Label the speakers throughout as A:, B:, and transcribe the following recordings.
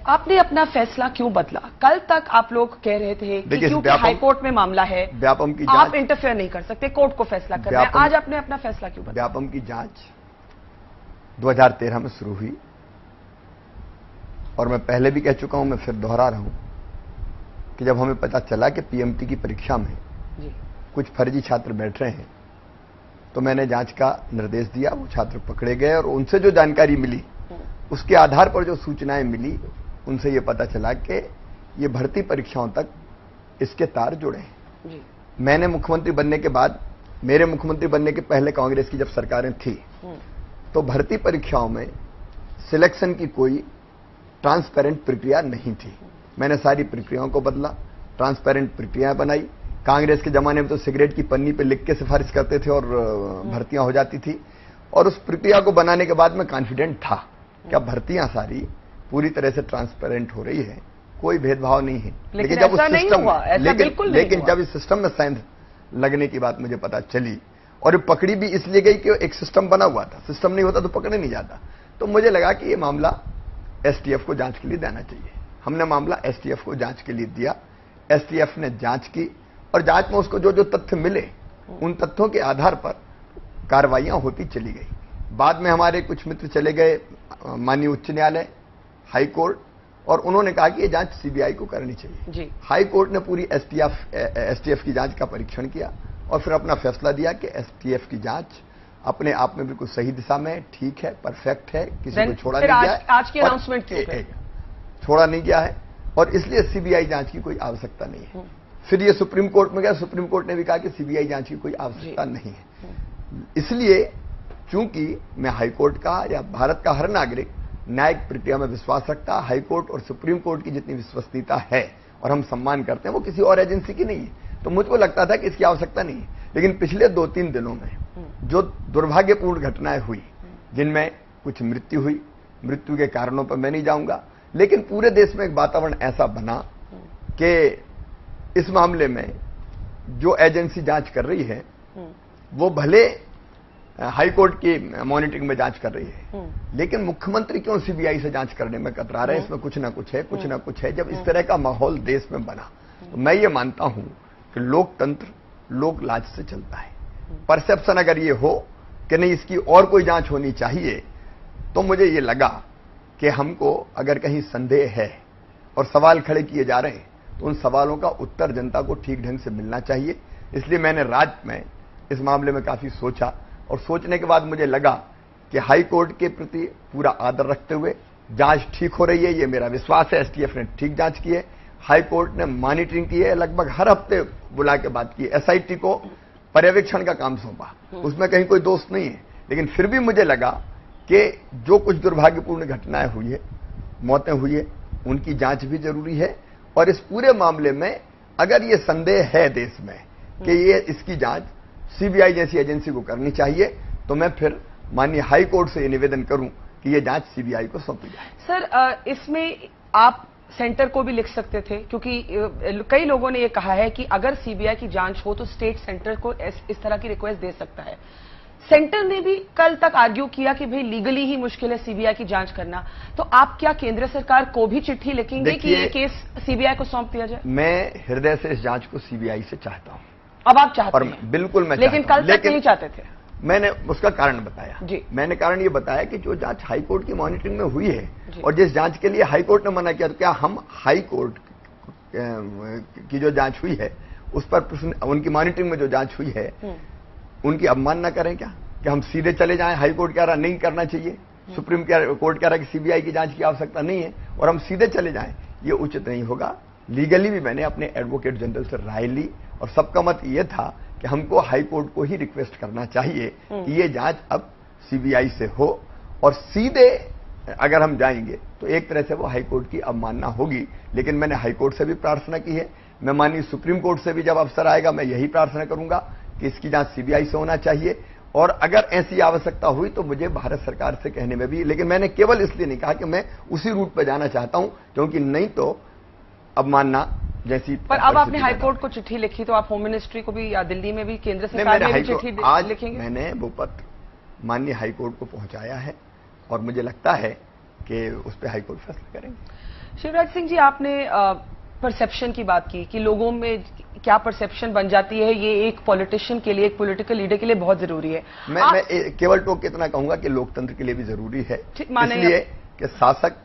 A: आपने अपना फैसला क्यों बदला? कल तक आप लोग कह रहे थे कि क्योंकि हाईकोर्ट में मामला है,
B: व्यापम की
A: आप इंटरफेयर नहीं कर सकते, कोर्ट को फैसला करना है। आज आपने अपना फैसला क्यों बदला?
B: व्यापम की जांच 2013 में शुरू हुई और मैं पहले भी कह चुका हूं, मैं फिर दोहरा रहा हूं कि जब हमें पता चला कि पीएमटी की परीक्षा में कुछ फर्जी छात्र बैठ रहे हैं तो मैंने जांच का निर्देश दिया। वो छात्र पकड़े गए और उनसे जो जानकारी मिली, उसके आधार पर जो सूचनाएं मिली, उनसे ये पता चला कि ये भर्ती परीक्षाओं तक इसके तार जुड़े हैं। मैंने मुख्यमंत्री बनने के बाद, मेरे मुख्यमंत्री बनने के पहले कांग्रेस की जब सरकारें थी तो भर्ती परीक्षाओं में सिलेक्शन की कोई ट्रांसपेरेंट प्रक्रिया नहीं थी। मैंने सारी प्रक्रियाओं को बदला, ट्रांसपेरेंट प्रक्रियाएं बनाई। कांग्रेस के जमाने में तो सिगरेट की पन्नी पे लिख के सिफारिश करते थे और भर्तियां हो जाती थी। और उस प्रक्रिया को बनाने के बाद मैं कॉन्फिडेंट था कि अब भर्तियां सारी पूरी तरह से ट्रांसपेरेंट हो रही है, कोई भेदभाव नहीं है। लेकिन जब उस सिस्टम लेकिन जब इस सिस्टम में साइंस लगने की बात मुझे पता चली, और पकड़ी भी इसलिए गई कि एक सिस्टम बना हुआ था, सिस्टम नहीं होता तो पकड़े नहीं जाता, तो मुझे लगा कि ये मामला एसटीएफ को जांच के लिए देना चाहिए। हमने मामला एसटीएफ को जांच के लिए दिया। एसटीएफ ने जांच की और जांच में उसको जो जो तथ्य मिले, उन तथ्यों के आधार पर कार्रवाइयां होती चली गई। बाद में हमारे कुछ मित्र चले गए माननीय उच्च न्यायालय, हाई कोर्ट, और उन्होंने कहा कि ये जांच सीबीआई को करनी चाहिए। हाई कोर्ट ने पूरी एसटीएफ की जांच का परीक्षण किया और फिर अपना फैसला दिया कि एसटीएफ की जांच अपने आप में बिल्कुल सही दिशा में, ठीक है, परफेक्ट है, किसी को छोड़ा नहीं गया है।
A: आज की अनाउंसमेंट क्यों
B: छोड़ा नहीं गया है और इसलिए सीबीआई जांच की कोई आवश्यकता नहीं है। फिर ये सुप्रीम कोर्ट में गया, सुप्रीम कोर्ट ने भी कहा कि सीबीआई जांच की कोई आवश्यकता नहीं है। इसलिए चूंकि मैं हाईकोर्ट का या भारत का हर नागरिक न्यायिक प्रक्रिया में विश्वास रखता, हाईकोर्ट और सुप्रीम कोर्ट की जितनी विश्वसनीयता है और हम सम्मान करते हैं, वो किसी और एजेंसी की नहीं है, तो मुझको लगता था कि इसकी आवश्यकता नहीं है। लेकिन पिछले 2-3 दिनों में जो दुर्भाग्यपूर्ण घटनाएं हुई, जिनमें कुछ मृत्यु हुई, मृत्यु के कारणों पर मैं नहीं जाऊंगा, लेकिन पूरे देश में एक वातावरण ऐसा बना कि इस मामले में जो एजेंसी जांच कर रही है वो भले हाईकोर्ट की मॉनिटरिंग में जांच कर रही है, लेकिन मुख्यमंत्री क्यों सीबीआई से जांच करने में कतरा रहे हैं? इसमें कुछ ना कुछ है, कुछ ना कुछ है। जब इस तरह का माहौल देश में बना तो मैं ये मानता हूं कि लोकतंत्र लोक लाज से चलता है। परसेप्शन अगर ये हो कि नहीं इसकी और कोई जांच होनी चाहिए, तो मुझे ये लगा कि हमको अगर कहीं संदेह है और सवाल खड़े किए जा रहे हैं तो उन सवालों का उत्तर जनता को ठीक ढंग से मिलना चाहिए। इसलिए मैंने रात में इस मामले में काफी सोचा और सोचने के बाद मुझे लगा कि हाई कोर्ट के प्रति पूरा आदर रखते हुए जांच ठीक हो रही है, ये मेरा विश्वास है। एसटीएफ ने ठीक जांच की है, हाई कोर्ट ने मॉनिटरिंग की है, लगभग हर हफ्ते बुला के बात की। एसआईटी को पर्यवेक्षण का काम सौंपा, उसमें कहीं कोई दोष नहीं है। लेकिन फिर भी मुझे लगा कि जो कुछ दुर्भाग्यपूर्ण घटनाएं हुई है, मौतें हुई है, उनकी जांच भी जरूरी है। और इस पूरे मामले में अगर ये संदेह है देश में कि ये इसकी जांच सीबीआई जैसी एजेंसी को करनी चाहिए, तो मैं फिर माननीय हाई कोर्ट से ये निवेदन करूं कि ये जांच सीबीआई को सौंपी जाए।
A: सर, इसमें आप सेंटर को भी लिख सकते थे, क्योंकि कई लोगों ने ये कहा है कि अगर सीबीआई की जांच हो तो स्टेट सेंटर को इस तरह की रिक्वेस्ट दे सकता है। सेंटर ने भी कल तक आर्ग्यू किया कि भाई लीगली ही मुश्किल है सीबीआई की जांच करना, तो आप क्या केंद्र सरकार को भी चिट्ठी लिखेंगे कि ये केस सीबीआई को सौंप दिया जाए?
B: मैं हृदय से इस जांच को सीबीआई से चाहता हूं।
A: अब आप चाहते हैं?
B: बिल्कुल मैं
A: लेकिन कल तक नहीं चाहते थे।
B: मैंने उसका कारण बताया जी। मैंने कारण ये बताया कि जो जांच हाईकोर्ट की मॉनिटरिंग में हुई है और जिस जांच के लिए हाईकोर्ट ने मना किया, तो क्या हम हाईकोर्ट की जो जांच हुई है उस पर उनकी मॉनिटरिंग में जो जांच हुई है उनकी अवमानना करें क्या? कि हम सीधे चले जाएं, हाईकोर्ट कह रहा नहीं करना चाहिए, सुप्रीम कोर्ट कह रहा कि सीबीआई की जांच की आवश्यकता नहीं है, और हम सीधे चले जाएं, ये उचित नहीं होगा। लीगली भी मैंने अपने एडवोकेट जनरल से राय ली और सबका मत ये था कि हमको हाईकोर्ट को ही रिक्वेस्ट करना चाहिए कि ये जांच अब सीबीआई से हो, और सीधे अगर हम जाएंगे तो एक तरह से वो हाईकोर्ट की अवमानना होगी। लेकिन मैंने हाईकोर्ट से भी प्रार्थना की है, मैं माननीय सुप्रीम कोर्ट से भी जब अवसर आएगा मैं यही प्रार्थना करूंगा कि इसकी जांच सीबीआई से होना चाहिए, और अगर ऐसी आवश्यकता हुई तो मुझे भारत सरकार से कहने में भी, लेकिन मैंने केवल इसलिए नहीं कहा कि मैं उसी रूट पर जाना चाहता हूं, क्योंकि नहीं तो अवमानना जैसी।
A: पर अब आपने हाईकोर्ट को चिट्ठी लिखी, तो आप होम मिनिस्ट्री को भी या दिल्ली में भी केंद्र सरकार में भी चिट्ठी लिखेंगे?
B: मैंने वो पत्र माननीय हाईकोर्ट को पहुंचाया है और मुझे लगता है कि उस पर हाईकोर्ट फैसला करेंगे।
A: शिवराज सिंह जी, आपने परसेप्शन की बात की कि लोगों में क्या परसेप्शन बन जाती है, ये एक पॉलिटिशियन के लिए, एक पॉलिटिकल लीडर के लिए बहुत जरूरी है।
B: मैं केवल टोक इतना कहूंगा कि लोकतंत्र के लिए भी जरूरी है, इसलिए कि शासक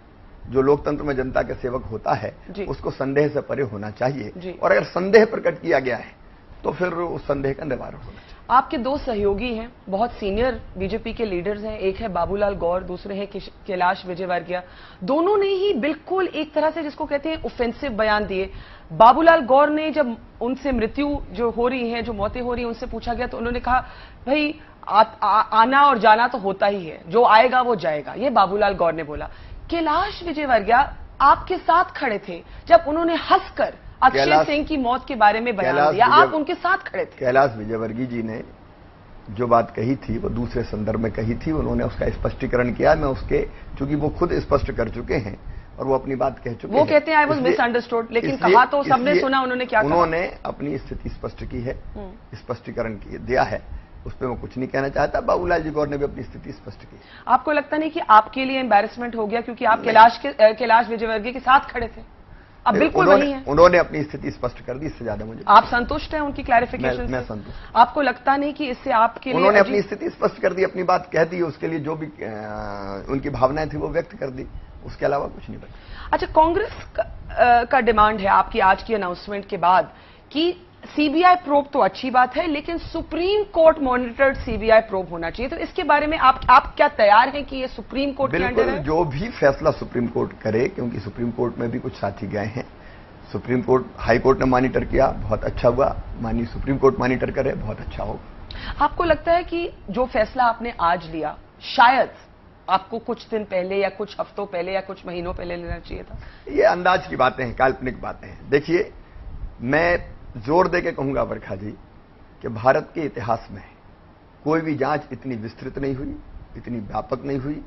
B: जो लोकतंत्र में जनता के सेवक होता है उसको संदेह से परे होना चाहिए, और अगर संदेह प्रकट किया गया है तो फिर उस संदेह का निवारण होना चाहिए।
A: आपके दो सहयोगी हैं, बहुत सीनियर बीजेपी के लीडर्स हैं, एक है बाबूलाल गौर, दूसरे हैं कैलाश विजयवर्गीय। दोनों ने ही बिल्कुल एक तरह से जिसको कहते हैं ऑफेंसिव बयान दिए। बाबूलाल गौर ने जब उनसे मृत्यु जो हो रही है, जो मौतें हो रही हैं, उनसे पूछा गया तो उन्होंने कहा भाई आना और जाना तो होता ही है, जो आएगा वो जाएगा, ये बाबूलाल गौर ने बोला। कैलाश विजयवर्गीय आपके साथ खड़े थे जब उन्होंने हंसकर अक्षय सिंह की मौत के बारे में बयान दिया, आप उनके साथ खड़े थे।
B: कैलाश विजयवर्गीय जी ने जो बात कही थी वो दूसरे संदर्भ में कही थी, उन्होंने उसका स्पष्टीकरण किया। मैं उसके, चूंकि वो खुद स्पष्ट कर चुके हैं और वो अपनी बात कह चुके हैं,
A: वो कहते हैं आई वाज मिसअंडरस्टूड, लेकिन कहा तो सबने सुना। उन्होंने क्या कहा?
B: उन्होंने अपनी स्थिति स्पष्ट की है, स्पष्टीकरण दिया है, उस पर मैं कुछ नहीं कहना चाहता। बाबूलाल जी गौर ने भी अपनी स्थिति स्पष्ट की।
A: आपको लगता नहीं कि आपके लिए एम्बैरेसमेंट हो गया क्योंकि आप कैलाश विजयवर्गीय के साथ खड़े थे? अब बिल्कुल वही है।
B: उन्होंने अपनी स्थिति स्पष्ट कर दी, इससे ज्यादा मुझे।
A: आप संतुष्ट हैं उनकी क्लैरिफिकेशन से?
B: मैं संतुष्ट।
A: आपको लगता नहीं कि इससे आपके लिए
B: उन्होंने अपनी स्थिति स्पष्ट कर दी, अपनी बात कह दी, उसके लिए जो भी उनकी भावनाएं थी वो व्यक्त कर दी, उसके अलावा कुछ नहीं बचा।
A: अच्छा, कांग्रेस का डिमांड है आपकी आज की अनाउंसमेंट के बाद कि सीबीआई प्रोब तो अच्छी बात है, लेकिन supreme court monitored CBI probe होना चाहिए। तो इसके बारे में आप क्या तैयार हैं कि ये सुप्रीम कोर्ट के अंडर है?
B: जो भी फैसला सुप्रीम कोर्ट करे, क्योंकि सुप्रीम कोर्ट में भी कुछ साथी गए हैं, सुप्रीम कोर्ट, हाई कोर्ट ने मॉनिटर किया, बहुत अच्छा हुआ, माननीय सुप्रीम कोर्ट मॉनिटर करे, बहुत अच्छा होगा।
A: आपको लगता है कि जो फैसला आपने आज लिया शायद आपको कुछ दिन पहले या कुछ हफ्तों पहले या कुछ महीनों पहले लेना चाहिए था?
B: ये अंदाज की बातें हैं, काल्पनिक बातें हैं। देखिए, मैं जोर दे के कहूंगा बरखा जी कि भारत के इतिहास में कोई भी जांच इतनी विस्तृत नहीं हुई, इतनी व्यापक नहीं हुई।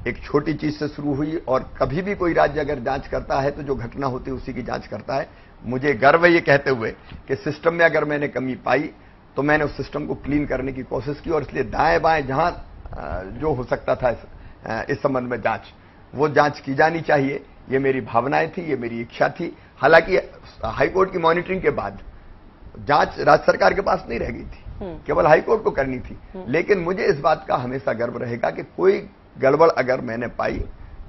B: एक छोटी चीज से शुरू हुई और कभी भी कोई राज्य अगर जांच करता है तो जो घटना होती है उसी की जांच करता है। मुझे गर्व है ये कहते हुए कि सिस्टम में अगर मैंने कमी पाई तो मैंने उस सिस्टम को क्लीन करने की कोशिश की, और इसलिए दाएं बाएं जहां जो हो सकता था इस संबंध में जांच, वो जांच की जानी चाहिए। ये मेरी भावनाएं थी, ये मेरी इच्छा थी। हालांकि हाईकोर्ट की मॉनिटरिंग के बाद जांच राज्य सरकार के पास नहीं रह गई थी, केवल हाईकोर्ट को करनी थी। लेकिन मुझे इस बात का हमेशा गर्व रहेगा कि कोई गड़बड़ अगर मैंने पाई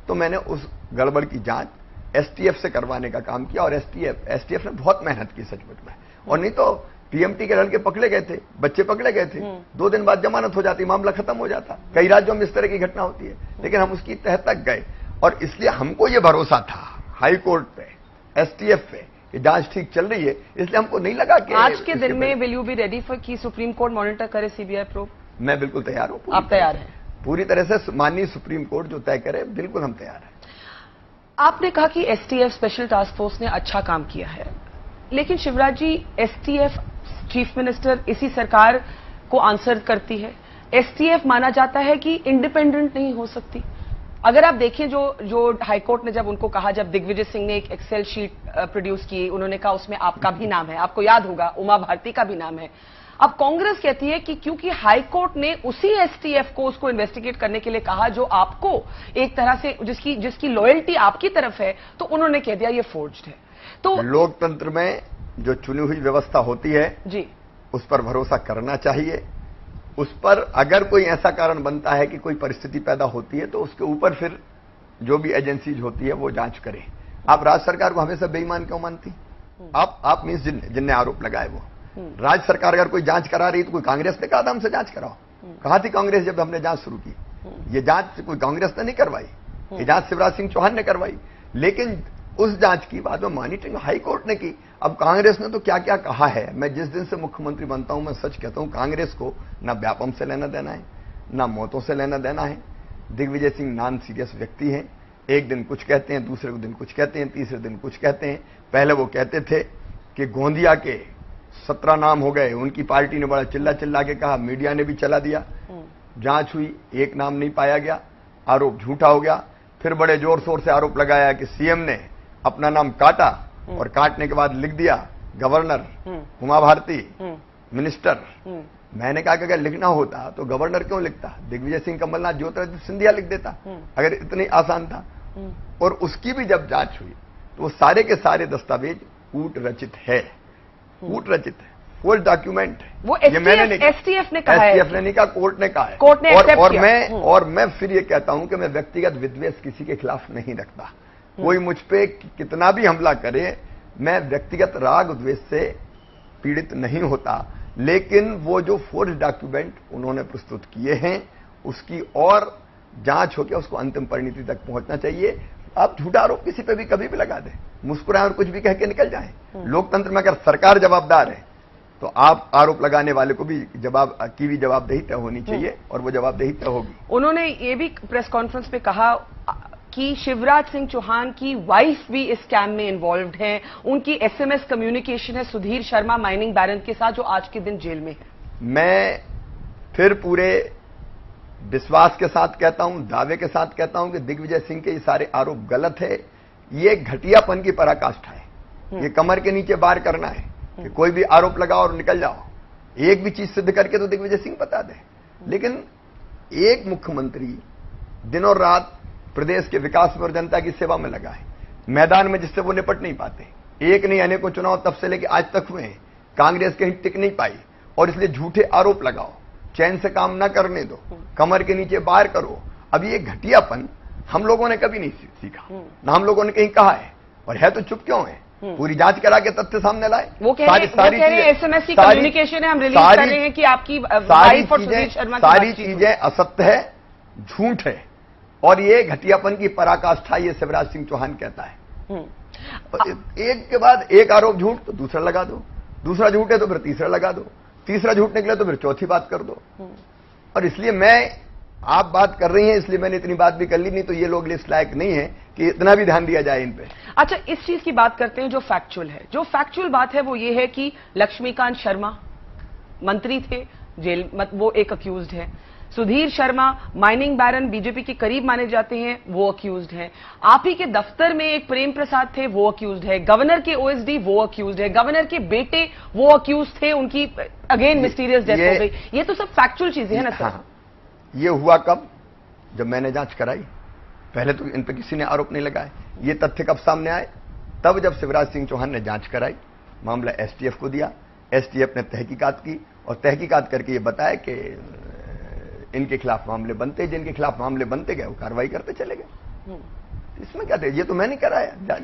B: तो मैंने उस गड़बड़ की जांच एसटीएफ से करवाने का काम किया, और एसटीएफ ने बहुत मेहनत की सचमुच में। और नहीं तो पीएमटी के लड़के पकड़े गए थे, बच्चे पकड़े गए थे, 2 दिन बाद जमानत हो जाती, मामला खत्म हो जाता। कई राज्यों में इस तरह की घटना होती है, लेकिन हम उसकी तह तक गए, और इसलिए हमको ये भरोसा था हाई कोर्ट पे, एसटीएफ पे, कि जांच ठीक चल रही है। इसलिए हमको नहीं लगा कि
A: आज के दिन में will you be ready for कि सुप्रीम कोर्ट मॉनिटर करे सीबीआई प्रोब?
B: मैं बिल्कुल तैयार हूं।
A: आप तैयार हैं?
B: पूरी तरह से माननीय सुप्रीम कोर्ट जो तय करे, बिल्कुल हम तैयार हैं।
A: आपने कहा कि एसटीएफ स्पेशल टास्क फोर्स ने अच्छा काम किया है, लेकिन Shivraj ji, STF chief minister इसी सरकार को आंसर करती है। एसटीएफ माना जाता है कि इंडिपेंडेंट नहीं हो सकती। अगर आप देखें जो हाईकोर्ट ने जब उनको कहा, जब दिग्विजय सिंह ने एक एक्सेल शीट प्रोड्यूस की, उन्होंने कहा उसमें आपका भी नाम है, आपको याद होगा उमा भारती का भी नाम है। अब कांग्रेस कहती है कि क्योंकि हाईकोर्ट ने उसी एसटीएफ को उसको इन्वेस्टिगेट करने के लिए कहा जो आपको एक तरह से जिसकी लॉयल्टी आपकी तरफ है, तो उन्होंने कह दिया ये फोर्ज्ड है। तो
B: लोकतंत्र में जो चुनी हुई व्यवस्था होती है
A: जी,
B: उस पर भरोसा करना चाहिए। उस पर अगर कोई ऐसा कारण बनता है कि कोई परिस्थिति पैदा होती है तो उसके ऊपर फिर जो भी एजेंसीज होती है वो जांच करें। आप राज्य सरकार को हमेशा बेईमान क्यों मानती? आप मीन्स जिनने आरोप लगाए वो राज्य सरकार अगर कोई जांच करा रही तो कोई कांग्रेस ने कहा था हमसे जांच कराओ? कहा थी कांग्रेस जब हमने जांच शुरू की? ये जांच कोई कांग्रेस ने नहीं करवाई, ये जांच शिवराज सिंह चौहान ने करवाई। लेकिन उस जांच की बाद में मॉनिटरिंग हाई कोर्ट ने की। अब कांग्रेस ने तो क्या क्या कहा है। मैं जिस दिन से मुख्यमंत्री बनता हूं मैं सच कहता हूं, कांग्रेस को ना व्यापम से लेना देना है, ना मौतों से लेना देना है। दिग्विजय सिंह नॉन सीरियस व्यक्ति हैं, एक दिन कुछ कहते हैं, दूसरे दिन कुछ कहते हैं, तीसरे दिन कुछ कहते हैं। पहले वो कहते थे कि गोंदिया के 17 नाम हो गए, उनकी पार्टी ने बड़ा चिल्ला चिल्ला के कहा, मीडिया ने भी चला दिया, जांच हुई, एक नाम नहीं पाया गया, आरोप झूठा हो गया। फिर बड़े जोर शोर से आरोप लगाया कि सीएम ने अपना नाम काटा और काटने के बाद लिख दिया गवर्नर, उमा भारती, मिनिस्टर। मैंने कहा कि अगर लिखना होता तो गवर्नर क्यों लिखता? दिग्विजय सिंह, कमलनाथ, ज्योतिरादित्य सिंधिया लिख देता अगर इतनी आसान था। और उसकी भी जब जांच हुई तो वो सारे के सारे दस्तावेज कूट रचित है, कूट रचित है, फुल डॉक्यूमेंट है।
A: वो एसटीएफ ने कहा है,
B: एसटीएफ ने नहीं कहा, कोर्ट ने कहा है।
A: कोर्ट ने एक्सेप्ट किया।
B: और मैं फिर ये कहता हूं कि मैं व्यक्तिगत विद्वेष किसी के खिलाफ नहीं रखता। कोई मुझ पे कितना भी हमला करे, मैं व्यक्तिगत राग द्वेष से पीड़ित नहीं होता, लेकिन वो जो फोर्ज डॉक्यूमेंट उन्होंने प्रस्तुत किए हैं उसकी और जांच होकर उसको अंतिम परिणति तक पहुंचना चाहिए। आप झूठा आरोप किसी पे भी कभी भी लगा दें, मुस्कुराएं और कुछ भी कह के निकल जाएं। लोकतंत्र में अगर सरकार जवाबदार है तो आप आरोप लगाने वाले को भी जवाबदेही तय होनी चाहिए और वो जवाबदेही तय होगी।
A: उन्होंने ये भी प्रेस कॉन्फ्रेंस में कहा कि शिवराज सिंह चौहान की वाइफ भी इस स्कैम में इन्वॉल्व्ड हैं, उनकी एसएमएस कम्युनिकेशन है सुधीर शर्मा माइनिंग बैरन के साथ, जो आज के दिन जेल में है।
B: मैं फिर पूरे विश्वास के साथ कहता हूं, दावे के साथ कहता हूं कि दिग्विजय सिंह के ये सारे आरोप गलत है। ये घटियापन की पराकाष्ठा है। ये कमर के नीचे बार करना है कि कोई भी आरोप लगाओ और निकल जाओ। एक भी चीज सिद्ध करके तो दिग्विजय सिंह बता दे, लेकिन एक मुख्यमंत्री दिन और रात प्रदेश के विकास में और जनता की सेवा में लगा है, मैदान में जिससे वो निपट नहीं पाते। एक नहीं अनेकों चुनाव तब से लेकर आज तक हुए हैं, कांग्रेस कहीं टिक नहीं पाई, और इसलिए झूठे आरोप लगाओ, चैन से काम ना करने दो, कमर के नीचे बार करो। अब ये घटियापन हम लोगों ने कभी नहीं सीखा, ना हम लोगों ने कहीं कहा है, और है तो चुप क्यों है? पूरी जांच करा के तथ्य सामने लाए।
A: वो कह रहे हैं एसएमएस कम्युनिकेशन है, हम रिलीज कर रहे हैं कि आपकी वाइफ और सुधीर शर्मा की
B: सारी चीजें असत्य है, झूठ है, और ये घटियापन की पराकाष्ठा ये शिवराज सिंह चौहान कहता है। एक के बाद एक आरोप झूठ तो दूसरा लगा दो, दूसरा झूठ है तो फिर तीसरा लगा दो, तीसरा झूठ निकले तो फिर चौथी बात कर दो। और इसलिए आप बात कर रही हैं इसलिए मैंने इतनी बात भी कर ली, नहीं तो ये लोग लिस्ट लायक नहीं है कि इतना भी ध्यान दिया जाए इन पे।
A: अच्छा, इस चीज की बात करते हैं जो फैक्चुअल है। जो फैक्चुअल बात है वो ये है कि लक्ष्मीकांत शर्मा मंत्री थे, जेल वो एक अक्यूज्ड है। सुधीर शर्मा माइनिंग बैरन बीजेपी के करीब माने जाते हैं, वो अक्यूज्ड हैं। आप ही के दफ्तर में एक प्रेम प्रसाद थे, वो अक्यूज्ड है। गवर्नर के ओएसडी वो अक्यूज्ड है। गवर्नर के बेटे वो अक्यूज्ड थे, उनकी अगेन मिस्टीरियस डेथ हो गई। ये तो सब फैक्चुअल चीजें हैं ना सर?
B: हाँ, ये हुआ कब? जब मैंने जांच कराई। पहले तो इन पर किसी ने आरोप नहीं लगाए। ये तथ्य कब सामने आए? तब जब शिवराज सिंह चौहान ने जांच कराई, मामला एसटीएफ को दिया, एसटीएफ ने तहकीकात की और तहकीकात करके ये बताया कि इनके खिलाफ मामले बनते, जिनके खिलाफ मामले बनते गए वो कार्रवाई करते चले गए। इसमें क्या थे? ये तो मैंने कराया।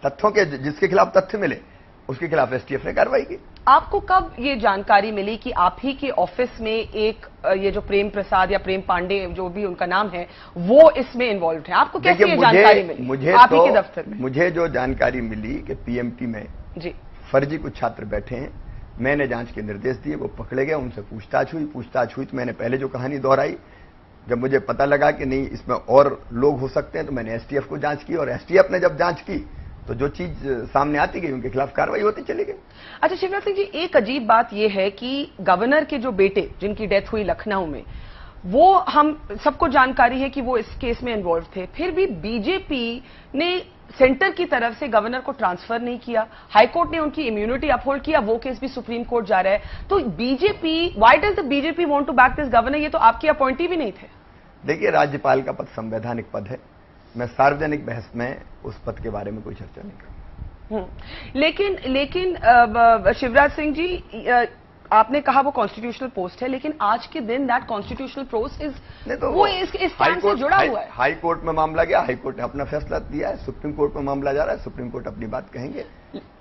B: तथ्यों के जिसके खिलाफ तथ्य मिले उसके खिलाफ एसटीएफ ने कार्रवाई की।
A: आपको कब ये जानकारी मिली कि आप ही के ऑफिस में एक ये जो प्रेम प्रसाद या प्रेम पांडे जो भी उनका नाम है वो इसमें इन्वॉल्व है? आपको कैसे ये जानकारी मिली आप ही के दफ्तर में?
B: मुझे जो जानकारी मिली कि पीएमटी में
A: जी
B: फर्जी कुछ छात्र बैठे हैं, मैंने जांच के निर्देश दिए, वो पकड़े गए, उनसे पूछताछ हुई तो मैंने पहले जो कहानी दोहराई, जब मुझे पता लगा कि नहीं इसमें और लोग हो सकते हैं तो मैंने एसटीएफ को जांच की, और एसटीएफ ने जब जांच की तो जो चीज सामने आती गई उनके खिलाफ कार्रवाई होती चली गई।
A: अच्छा शिवराज सिंह जी, एक अजीब बात यह है कि गवर्नर के जो बेटे जिनकी डेथ हुई लखनऊ में, वो हम सबको जानकारी है कि वो इस केस में इन्वॉल्व थे, फिर भी बीजेपी ने सेंटर की तरफ से गवर्नर को ट्रांसफर नहीं किया, हाईकोर्ट ने उनकी इम्यूनिटी अपहोल्ड किया, वो केस भी सुप्रीम कोर्ट जा रहा है। तो BJP, why does the BJP want to back this governor? ये तो आपके अपॉइंटी भी नहीं थे।
B: देखिए, राज्यपाल का पद संवैधानिक पद है, मैं सार्वजनिक बहस में उस पद के बारे में कोई चर्चा नहीं करूंगा।
A: लेकिन शिवराज सिंह जी, आपने कहा वो कॉन्स्टिट्यूशनल पोस्ट है, लेकिन आज के दिन दैट कॉन्स्टिट्यूशनल पोस्ट इज वो इस स्टैंड से जुड़ा हुआ है।
B: हाई कोर्ट में मामला गया, हाई कोर्ट ने अपना फैसला दिया है, सुप्रीम कोर्ट में मामला जा रहा है, सुप्रीम कोर्ट अपनी बात कहेंगे।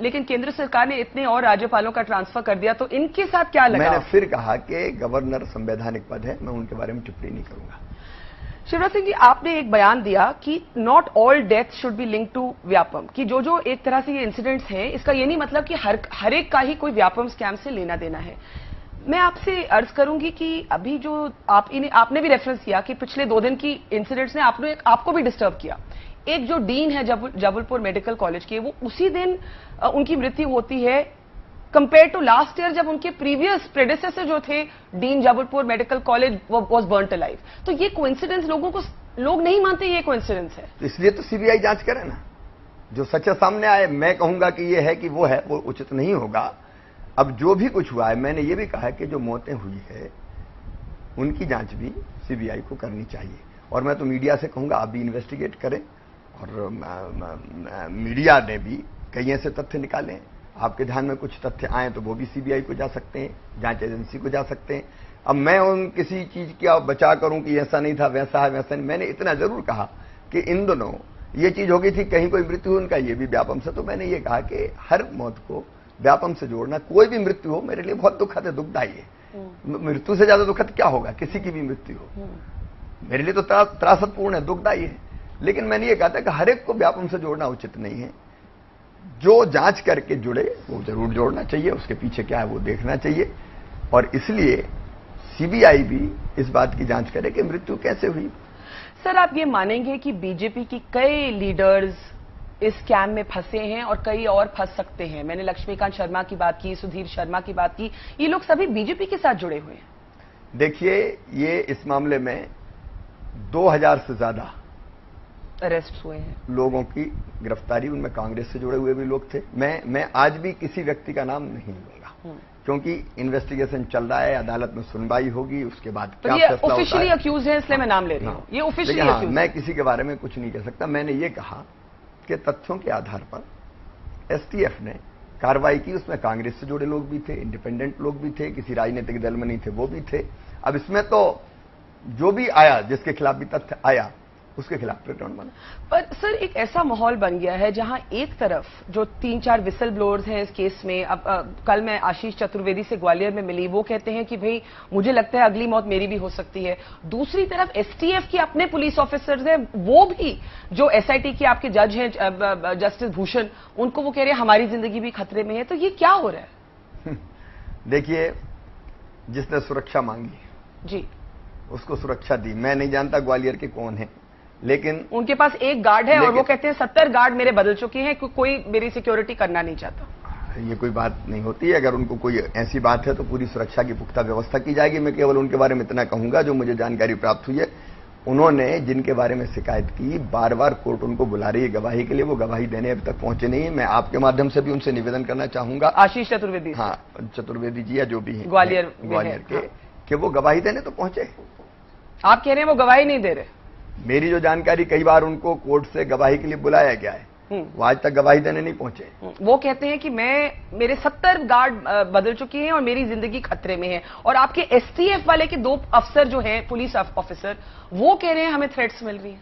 A: लेकिन केंद्र सरकार ने इतने और राज्यपालों का ट्रांसफर कर दिया, तो इनके साथ क्या लगा?
B: मैंने फिर कहा कि गवर्नर संवैधानिक पद है, मैं उनके बारे में टिप्पणी नहीं करूंगा।
A: शिवराज सिंह जी, आपने एक बयान दिया कि not all death should be link to Vyapam, कि जो एक तरह से ये इंसिडेंट्स हैं, इसका ये नहीं मतलब कि हर एक का ही कोई व्यापम स्कैम से लेना देना है। मैं आपसे अर्ज करूंगी कि अभी जो आपने भी रेफरेंस किया कि पिछले 2 दिन की इंसिडेंट्स ने आपको भी डिस्टर्ब किया। एक जो डीन है जबलपुर मेडिकल कॉलेज के, वो उसी दिन उनकी मृत्यु होती है कंपेयर टू लास्ट ईयर, जब उनके प्रीवियस प्रेडिसेसर जो थे dean Jabalpur medical college was burnt alive. तो ये कोइंसिडेंस लोग नहीं मानते ये कोइंसिडेंस है,
B: इसलिए तो सीबीआई जांच करे ना, जो सच सामने आए। मैं कहूंगा कि ये है कि वो है, वो उचित नहीं होगा। अब जो भी कुछ हुआ है, मैंने ये भी कहा है कि जो मौतें हुई है उनकी जांच भी सीबीआई को करनी चाहिए, और मैं तो मीडिया से कहूंगा आप भी इन्वेस्टिगेट करें और मीडिया ने भी कई ऐसे तथ्य निकाले हैं। आपके ध्यान में कुछ तथ्य आए तो वो भी सीबीआई को जा सकते हैं, जांच एजेंसी को जा सकते हैं। अब मैं उन किसी चीज का बचा करूं कि ऐसा नहीं था, वैसा है, वैसा नहीं। मैंने इतना जरूर कहा कि इन दोनों ये चीज हो गई थी, कहीं कोई मृत्यु हुई, उनका ये भी व्यापम से। तो मैंने ये कहा कि हर मौत को व्यापम से जोड़ना, कोई भी मृत्यु हो मेरे लिए बहुत दुखद है, दुखदायी है। मृत्यु से ज्यादा दुखद क्या होगा, किसी की भी मृत्यु हो मेरे लिए तो त्रासदपूर्ण है, दुखदायी है। लेकिन मैंने ये कहा था कि हर एक को व्यापम से जोड़ना उचित नहीं है। जो जांच करके जुड़े वो जरूर जोड़ना चाहिए, उसके पीछे क्या है वो देखना चाहिए। और इसलिए सीबीआई भी इस बात की जांच करे कि मृत्यु कैसे हुई।
A: सर, आप ये मानेंगे कि बीजेपी की कई लीडर्स इस स्कैम में फंसे हैं और कई और फंस सकते हैं? मैंने लक्ष्मीकांत शर्मा की बात की, सुधीर शर्मा की बात की, ये लोग सभी बीजेपी के साथ जुड़े हुए हैं।
B: देखिए, ये इस मामले में 2000 से ज्यादा
A: अरेस्ट हुए हैं,
B: लोगों की गिरफ्तारी, उनमें कांग्रेस से जुड़े हुए भी लोग थे। मैं आज भी किसी व्यक्ति का नाम नहीं लूंगा, क्योंकि इन्वेस्टिगेशन चल रहा है, अदालत में सुनवाई होगी, उसके बाद क्या फैसला होता है।
A: ऑफिशियली अक्यूज है, इसलिए मैं नाम ले रही हूं। ये ऑफिशियली अक्यूज।
B: मैं किसी के बारे में कुछ नहीं कह सकता। मैंने ये कहा कि तथ्यों के आधार पर एसटीएफ ने कार्रवाई की, उसमें कांग्रेस से जुड़े लोग भी थे, इंडिपेंडेंट लोग भी थे, किसी राजनीतिक दल में नहीं थे वो भी थे। अब इसमें तो जो भी आया, जिसके खिलाफ भी तथ्य आया, उसके खिलाफ प्रकरण बना।
A: पर सर, एक ऐसा माहौल बन गया है जहां एक तरफ जो 3-4 विसल ब्लोअर्स हैं इस केस में, अब कल मैं आशीष चतुर्वेदी से ग्वालियर में मिली, वो कहते हैं कि भाई मुझे लगता है अगली मौत मेरी भी हो सकती है। दूसरी तरफ एसटीएफ के अपने पुलिस ऑफिसर्स हैं, वो भी जो एसआईटी के आपके जज हैं जस्टिस भूषण, उनको वो कह रहे हैं हमारी जिंदगी भी खतरे में है। तो ये क्या हो रहा है?
B: देखिए, जिसने सुरक्षा मांगी
A: जी,
B: उसको सुरक्षा दी। मैं नहीं जानता ग्वालियर के कौन है, लेकिन
A: उनके पास एक गार्ड है और वो कहते हैं 70 गार्ड मेरे बदल चुके हैं, कोई मेरी सिक्योरिटी करना नहीं चाहता।
B: ये कोई बात नहीं होती है। अगर उनको कोई ऐसी बात है तो पूरी सुरक्षा की पुख्ता व्यवस्था की जाएगी। मैं केवल उनके बारे में इतना कहूंगा, जो मुझे जानकारी प्राप्त हुई है, उन्होंने जिनके बारे में शिकायत की, बार बार कोर्ट उनको बुला रही है गवाही के लिए, वो गवाही देने अभी तक पहुंचे नहीं है। मैं आपके माध्यम से भी उनसे निवेदन करना चाहूंगा,
A: आशीष चतुर्वेदी,
B: हाँ, चतुर्वेदी जी या जो भी है
A: ग्वालियर
B: के, कि वो गवाही देने तो पहुंचे।
A: आप कह रहे हैं वो गवाही नहीं दे रहे?
B: मेरी जो जानकारी, कई बार उनको कोर्ट से गवाही के लिए बुलाया गया है, वो आज तक गवाही देने नहीं पहुंचे।
A: वो कहते हैं कि मेरे 70 गार्ड बदल चुके हैं और मेरी जिंदगी खतरे में है। और आपके एसटीएफ वाले के 2 अफसर जो हैं, पुलिस ऑफिसर, वो कह रहे हैं हमें थ्रेट्स मिल रही है।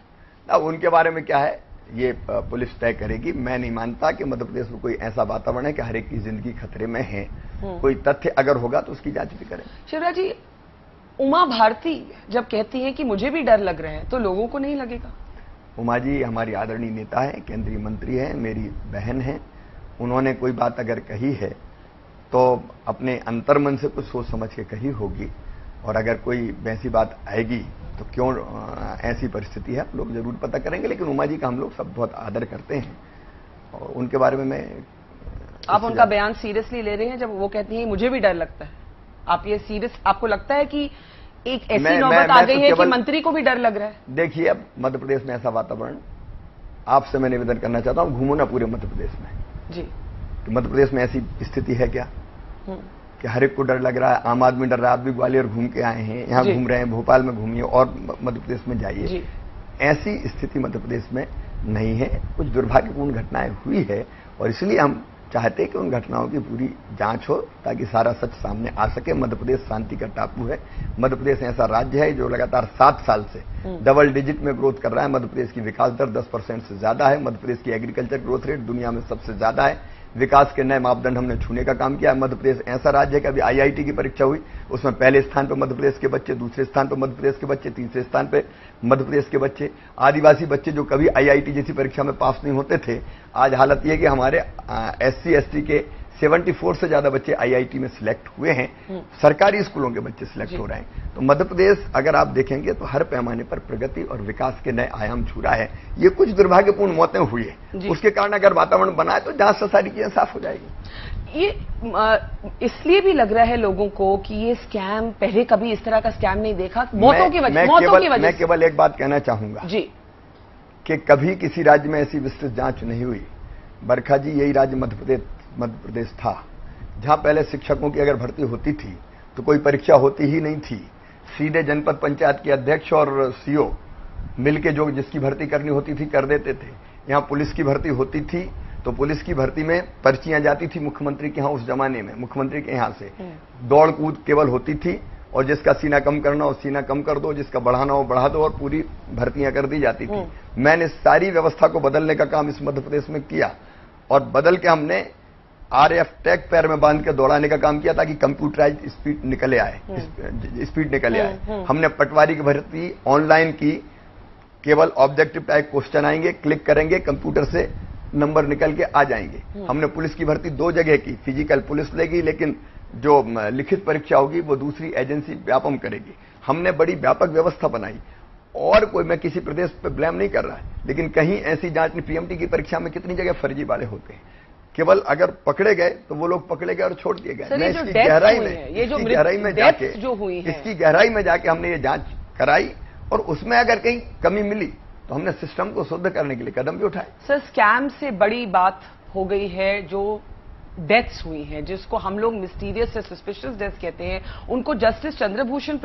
B: अब उनके बारे में क्या है ये पुलिस तय करेगी। मैं नहीं मानता कि मध्य प्रदेश में कोई ऐसा वातावरण है कि हर एक की जिंदगी खतरे में है। कोई तथ्य अगर होगा तो उसकी जांच भी करें।
A: शिवराज जी, उमा भारती जब कहती है कि मुझे भी डर लग रहा है, तो लोगों को नहीं लगेगा?
B: उमा जी हमारी आदरणीय नेता है, केंद्रीय मंत्री हैं, मेरी बहन है। उन्होंने कोई बात अगर कही है तो अपने अंतर्मन से कुछ सोच समझ के कही होगी। और अगर कोई वैसी बात आएगी तो क्यों ऐसी परिस्थिति है, लोग जरूर पता करेंगे। लेकिन उमा जी का हम लोग सब बहुत आदर करते हैं और उनके बारे में मैं।
A: आप उनका बयान सीरियसली ले रहे हैं जब वो कहती है मुझे भी डर लगता है? आप ये सीरियस, आपको लगता है कि एक ऐसी नौबत आ गई है कि मंत्री को भी डर लग रहा है?
B: देखिए, अब मध्य प्रदेश में ऐसा वातावरण, आपसे मैं निवेदन करना चाहता हूं, घूमो ना पूरे मध्य प्रदेश में
A: जी,
B: कि मध्य प्रदेश में ऐसी स्थिति है क्या कि हर एक को डर लग रहा है? आम आदमी डर रहा है। आप भी ग्वालियर घूम के आए हैं, यहाँ घूम रहे हैं, भोपाल में घूमिए और मध्य प्रदेश में जाइए। ऐसी स्थिति मध्य प्रदेश में नहीं है। कुछ दुर्भाग्यपूर्ण घटनाएं हुई है और इसलिए हम चाहते हैं कि उन घटनाओं की पूरी जांच हो, ताकि सारा सच सामने आ सके। मध्य प्रदेश शांति का टापू है। मध्य प्रदेश ऐसा राज्य है जो लगातार 7 साल से डबल डिजिट में ग्रोथ कर रहा है। मध्य प्रदेश की विकास दर 10% से ज्यादा है। मध्य प्रदेश की एग्रीकल्चर ग्रोथ रेट दुनिया में सबसे ज्यादा है। विकास के नए मापदंड हमने छूने का काम किया है। मध्य प्रदेश ऐसा राज्य है कि अभी आईआईटी की परीक्षा हुई, उसमें पहले स्थान पर मध्य प्रदेश के बच्चे, दूसरे स्थान पर मध्य प्रदेश के बच्चे, तीसरे स्थान पर मध्य प्रदेश के बच्चे। आदिवासी बच्चे जो कभी आईआईटी जैसी परीक्षा में पास नहीं होते थे, आज हालत यह कि हमारे एससी एसटी के 74 से ज्यादा बच्चे आईआईटी में सिलेक्ट हुए हैं। सरकारी स्कूलों के बच्चे सिलेक्ट हो रहे हैं। तो मध्य प्रदेश अगर आप देखेंगे तो हर पैमाने पर प्रगति और विकास के नए आयाम छू रहा है। ये कुछ दुर्भाग्यपूर्ण मौतें हुई है, उसके कारण अगर वातावरण बना है तो जांच से सारी चीजें साफ हो जाएगी।
A: ये इसलिए भी लग रहा है लोगों को कि ये स्कैम, पहले कभी इस तरह का स्कैम नहीं देखा, मौतों की वजह।
B: मैं केवल एक बात कहना चाहूंगा
A: जी,
B: कि कभी किसी राज्य में ऐसी विस्तृत जांच नहीं हुई। बरखा जी, यही राज्य मध्य प्रदेश था जहां पहले शिक्षकों की अगर भर्ती होती थी तो कोई परीक्षा होती ही नहीं थी। सीधे जनपद पंचायत के अध्यक्ष और सीओ मिलके जो जिसकी भर्ती करनी होती थी कर देते थे। यहाँ पुलिस की भर्ती होती थी तो पुलिस की भर्ती में पर्चियां जाती थी मुख्यमंत्री के यहाँ, उस जमाने में मुख्यमंत्री के यहाँ से दौड़ कूद केवल होती थी, और जिसका सीना कम करना हो सीना कम कर दो, जिसका बढ़ाना हो बढ़ा दो, और पूरी भर्तियां कर दी जाती थी। मैंने सारी व्यवस्था को बदलने का काम इस मध्य प्रदेश में किया, और बदल के हमने RF टैग पैर में बांध के दौड़ाने का काम किया ताकि कंप्यूटराइज स्पीड निकले आए, स्पीड निकले आए। हमने पटवारी की भर्ती ऑनलाइन की, केवल ऑब्जेक्टिव टाइप क्वेश्चन आएंगे, क्लिक करेंगे, कंप्यूटर से नंबर निकल के आ जाएंगे। हमने पुलिस की भर्ती 2 जगह की, फिजिकल पुलिस लेगी, लेकिन जो लिखित परीक्षा होगी वो दूसरी एजेंसी व्यापम करेगी। हमने बड़ी व्यापक व्यवस्था बनाई, और कोई, मैं किसी प्रदेश पे ब्लेम नहीं कर रहा है, लेकिन कहीं ऐसी जांच नहीं। PMT की परीक्षा में कितनी जगह फर्जी वाले होते हैं, केवल अगर पकड़े गए तो वो लोग पकड़े गए और छोड़ दिए गए। मैं इसकी गहराई में जाके हमने ये जांच कराई, और उसमें अगर कहीं कमी मिली तो हमने सिस्टम को शुद्ध करने के लिए कदम भी उठाए।
A: सर, स्कैम से बड़ी बात हो गई है जो डेथ्स हुई हैं, जिसको हम लोग मिस्टीरियस या सस्पिशियस डेथ कहते हैं, उनको जस्टिस चंद्रभूषण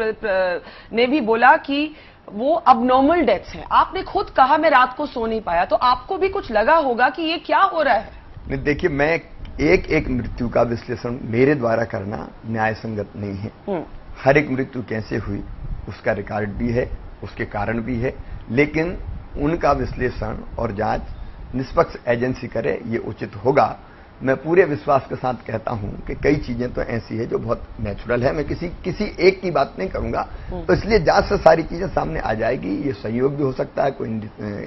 A: ने भी बोला कि वो अबनॉर्मल डेथ्स हैं। आपने खुद कहा मैं रात को सो नहीं पाया, तो आपको भी कुछ लगा होगा कि ये क्या हो रहा है?
B: नहीं, देखिए, मैं एक मृत्यु का विश्लेषण मेरे द्वारा करना न्याय संगत नहीं है। हर एक मृत्यु कैसे हुई उसका रिकॉर्ड भी है, उसके कारण भी है, लेकिन उनका विश्लेषण और जांच निष्पक्ष एजेंसी करे, ये उचित होगा। मैं पूरे विश्वास के साथ कहता हूं कि कई चीजें तो ऐसी है जो बहुत नेचुरल है, मैं किसी एक की बात नहीं करूंगा, तो इसलिए जांच से सारी चीजें सामने आ जाएगी। ये सहयोग भी हो सकता है, कोई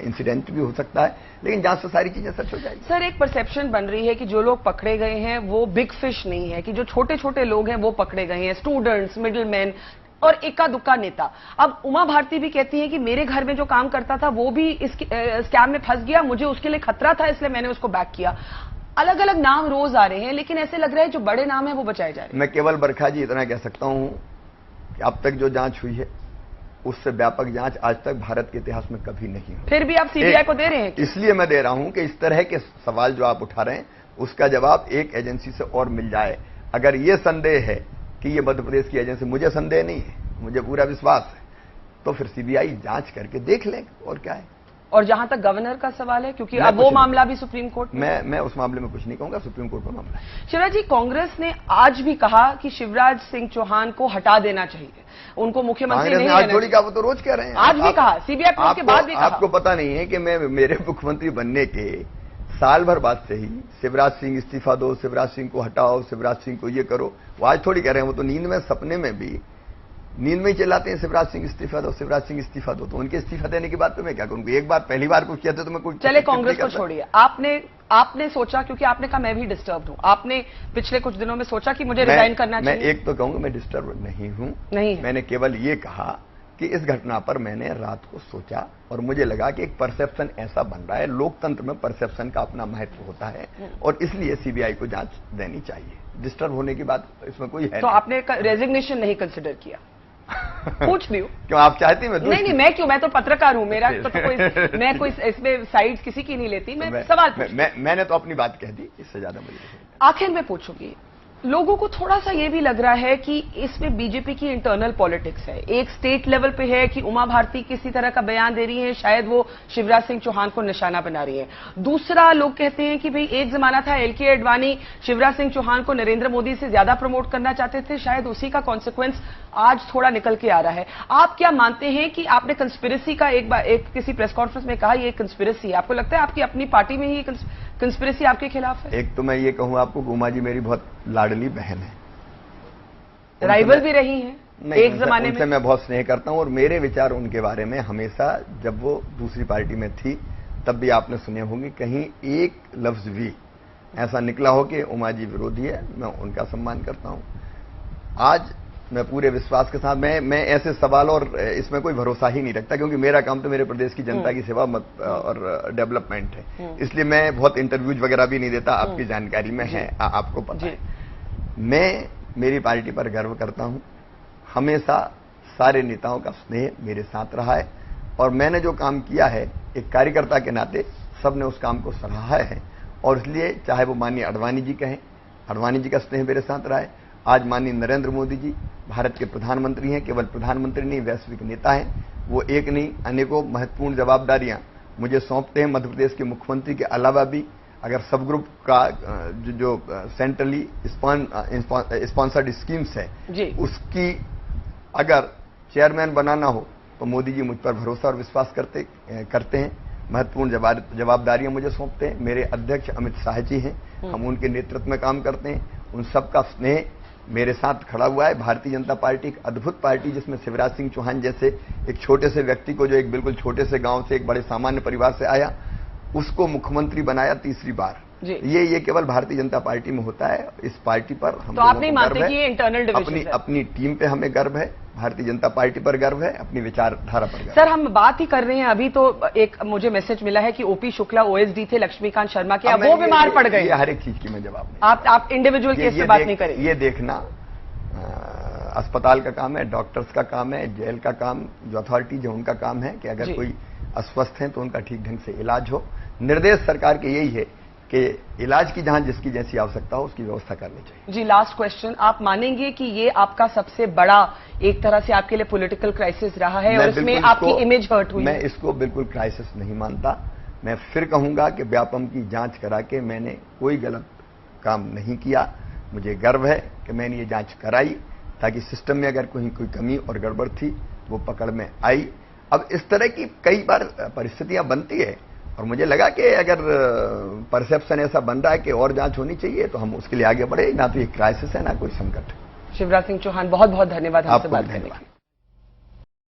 B: इंसिडेंट भी हो सकता है, लेकिन जांच से सारी चीजें सच हो जाएगी।
A: सर, एक परसेप्शन बन रही है कि जो लोग पकड़े गए हैं वो बिग फिश नहीं है, कि जो छोटे छोटे लोग हैं वो पकड़े गए हैं, स्टूडेंट्स, मिडिल मैन और इक्का दुक्का नेता। अब उमा भारती भी कहती हैं कि मेरे घर में जो काम करता था वो भी इस स्कैम में फंस गया, मुझे उसके लिए खतरा था, इसलिए मैंने उसको बैक किया। अलग अलग नाम रोज आ रहे हैं, लेकिन ऐसे लग रहा है जो बड़े नाम है वो बचाए जा रहे हैं।
B: मैं केवल बरखा जी इतना कह सकता हूं कि अब तक जो जांच हुई है उससे व्यापक जांच आज तक भारत के इतिहास में कभी नहीं हुई।
A: फिर भी आप CBI को दे रहे हैं?
B: इसलिए मैं दे रहा हूं कि इस तरह के सवाल जो आप उठा रहे हैं उसका जवाब एक एजेंसी से और मिल जाए। अगर ये संदेह है कि ये मध्य प्रदेश की एजेंसी, मुझे संदेह नहीं है, मुझे पूरा विश्वास है, तो फिर CBI जांच करके देख लें, और क्या है।
A: और जहां तक गवर्नर का सवाल है, क्योंकि अब वो मामला भी सुप्रीम कोर्ट में,
B: मैं उस मामले में कुछ नहीं कहूंगा, सुप्रीम कोर्ट का मामला है।
A: शिवराज जी, कांग्रेस ने आज भी कहा कि शिवराज सिंह चौहान को हटा देना चाहिए, उनको मुख्यमंत्री नहीं
B: आज थोड़ी कहा, वो तो रोज कह रहे हैं।
A: आज भी कहा, CBI के बाद भी कहा।
B: आपको पता नहीं है कि मेरे मुख्यमंत्री बनने के साल भर बाद से ही शिवराज सिंह इस्तीफा दो, शिवराज सिंह को हटाओ, शिवराज सिंह को ये करो, वो आज थोड़ी कह रहे हैं। वो तो नींद में, सपने में भी, नींद में ही चिल्लाते हैं शिवराज सिंह इस्तीफा दो, शिवराज सिंह इस्तीफा दो। तो उनके इस्तीफा देने की बात तो मैं क्या करूं? एक बार, पहली बार कुछ किया था तो मैं कुछ।
A: चले, कांग्रेस को छोड़िए, आपने सोचा, क्योंकि आपने कहा मैं भी डिस्टर्ब हूं, आपने पिछले कुछ दिनों में सोचा कि मुझे रिजाइन करना चाहिए?
B: मैं एक तो कहूंगा, मैं डिस्टर्ब नहीं हूं,
A: नहीं,
B: मैंने केवल ये कहा कि इस घटना पर मैंने रात को सोचा और मुझे लगा कि एक परसेप्शन ऐसा बन रहा है, लोकतंत्र में परसेप्शन का अपना महत्व होता है, और इसलिए CBI को जांच देनी चाहिए। डिस्टर्ब होने की बात इसमें कोई है
A: तो आपने रेजिग्नेशन नहीं कंसिडर किया? पूछ रही हूँ।
B: क्यों आप चाहती?
A: नहीं, मैं क्यों, मैं तो पत्रकार हूँ, मेरा तो मैं कोई इसमें साइड किसी की नहीं लेती, मैं सवाल
B: मैंने तो अपनी बात कह दी, इससे ज्यादा मुझे।
A: आखिर में पूछूंगी, लोगों को थोड़ा सा ये भी लग रहा है कि इसमें बीजेपी की इंटरनल पॉलिटिक्स है। एक स्टेट लेवल पे है कि उमा भारती किसी तरह का बयान दे रही है, शायद वो शिवराज सिंह चौहान को निशाना बना रही है। दूसरा, लोग कहते हैं कि भाई एक जमाना था LK आडवाणी शिवराज सिंह चौहान को नरेंद्र मोदी से ज्यादा प्रमोट करना चाहते थे, शायद उसी का कॉन्सिक्वेंस आज थोड़ा निकल के आ रहा है। आप क्या मानते हैं कि आपने कंस्पिरेसी का एक किसी प्रेस कॉन्फ्रेंस में कहा ये कंस्पिरेसी है, आपको लगता है आपकी अपनी पार्टी में ही कंस्पिरेसी आपके खिलाफ है? एक
B: तो मैं ये कहूं आपको, उमा जी मेरी बहुत लाडली बहन है,
A: राइवल भी रही है एक जमाने में।
B: उनसे मैं बहुत स्नेह करता हूं, और मेरे विचार उनके बारे में हमेशा, जब वो दूसरी पार्टी में थी तब भी आपने सुने होंगे, कहीं एक लफ्ज भी ऐसा निकला हो कि उमा जी विरोधी है। मैं उनका सम्मान करता हूं। आज मैं पूरे विश्वास के साथ, मैं ऐसे सवाल और इसमें कोई भरोसा ही नहीं रखता, क्योंकि मेरा काम तो मेरे प्रदेश की जनता की सेवा और डेवलपमेंट है, इसलिए मैं बहुत इंटरव्यूज वगैरह भी नहीं देता, आपकी जानकारी में है, आपको पता है। मैं मेरी पार्टी पर गर्व करता हूं, हमेशा सारे नेताओं का स्नेह मेरे साथ रहा है, और मैंने जो काम किया है एक कार्यकर्ता के नाते सबने उस काम को सराहा है, और इसलिए चाहे वो माननीय आडवाणी जी कहें, आडवाणी जी का स्नेह मेरे साथ रहा है। आज माननीय नरेंद्र मोदी जी भारत के प्रधानमंत्री हैं, केवल प्रधानमंत्री नहीं, वैश्विक नेता हैं। वो एक नहीं, अनेकों महत्वपूर्ण जवाबदारियां मुझे सौंपते हैं मध्य प्रदेश के मुख्यमंत्री के अलावा भी अगर सब ग्रुप का जो सेंट्रली स्पॉन्सर्ड स्कीम्स है उसकी अगर चेयरमैन बनाना हो तो मोदी जी मुझ पर भरोसा और विश्वास करते हैं। महत्वपूर्ण जवाबदारियां मुझे सौंपते हैं। मेरे अध्यक्ष अमित शाह जी हैं, हम उनके नेतृत्व में काम करते हैं। उन सबका स्नेह मेरे साथ खड़ा हुआ है। भारतीय जनता पार्टी एक अद्भुत पार्टी जिसमें शिवराज सिंह चौहान जैसे एक छोटे से व्यक्ति को, जो एक बिल्कुल छोटे से गांव से एक बड़े सामान्य परिवार से आया, उसको मुख्यमंत्री बनाया तीसरी बार। ये केवल भारतीय जनता पार्टी में होता है। इस पार्टी पर हम
A: तो आप नहीं मानते कि ये इंटरनल डिविजन है?
B: अपनी टीम पे हमें गर्व है, भारतीय जनता पार्टी पर गर्व है, अपनी विचारधारा पर गर्व है।
A: सर, हम बात ही कर रहे हैं अभी तो एक मुझे मैसेज मिला है कि ओपी शुक्ला ओएसडी थे लक्ष्मीकांत शर्मा के, अब वो बीमार पड़ गए।
B: हर एक चीज की मैं जवाब नहीं।
A: आप इंडिविजुअल केस से बात नहीं करेंगे?
B: ये देखना अस्पताल का काम है, डॉक्टर्स का काम है, जेल का काम, जो अथॉरिटीज है उनका काम है कि अगर कोई अस्वस्थ है तो उनका ठीक ढंग से इलाज हो। निर्देश सरकार के यही है कि इलाज की जहां जिसकी जैसी आवश्यकता हो उसकी व्यवस्था करनी चाहिए।
A: जी, लास्ट क्वेश्चन, आप मानेंगे कि ये आपका सबसे बड़ा एक तरह से आपके लिए पॉलिटिकल क्राइसिस रहा है और इसमें आपकी इमेज हर्ट हुई?
B: मैं इसको बिल्कुल क्राइसिस नहीं मानता। मैं फिर कहूंगा कि व्यापम की जांच करा के मैंने कोई गलत काम नहीं किया। मुझे गर्व है कि मैंने ये जांच कराई ताकि सिस्टम में अगर कोई कमी और गड़बड़ थी वो पकड़ में आई। अब इस तरह की कई बार परिस्थितियां बनती है और मुझे लगा कि अगर परसेप्शन ऐसा बन रहा है कि और जांच होनी चाहिए तो हम उसके लिए आगे बढ़े। ना तो ये क्राइसिस है ना कोई संकट।
A: शिवराज सिंह चौहान, बहुत बहुत धन्यवाद हमसे बात करने के लिए।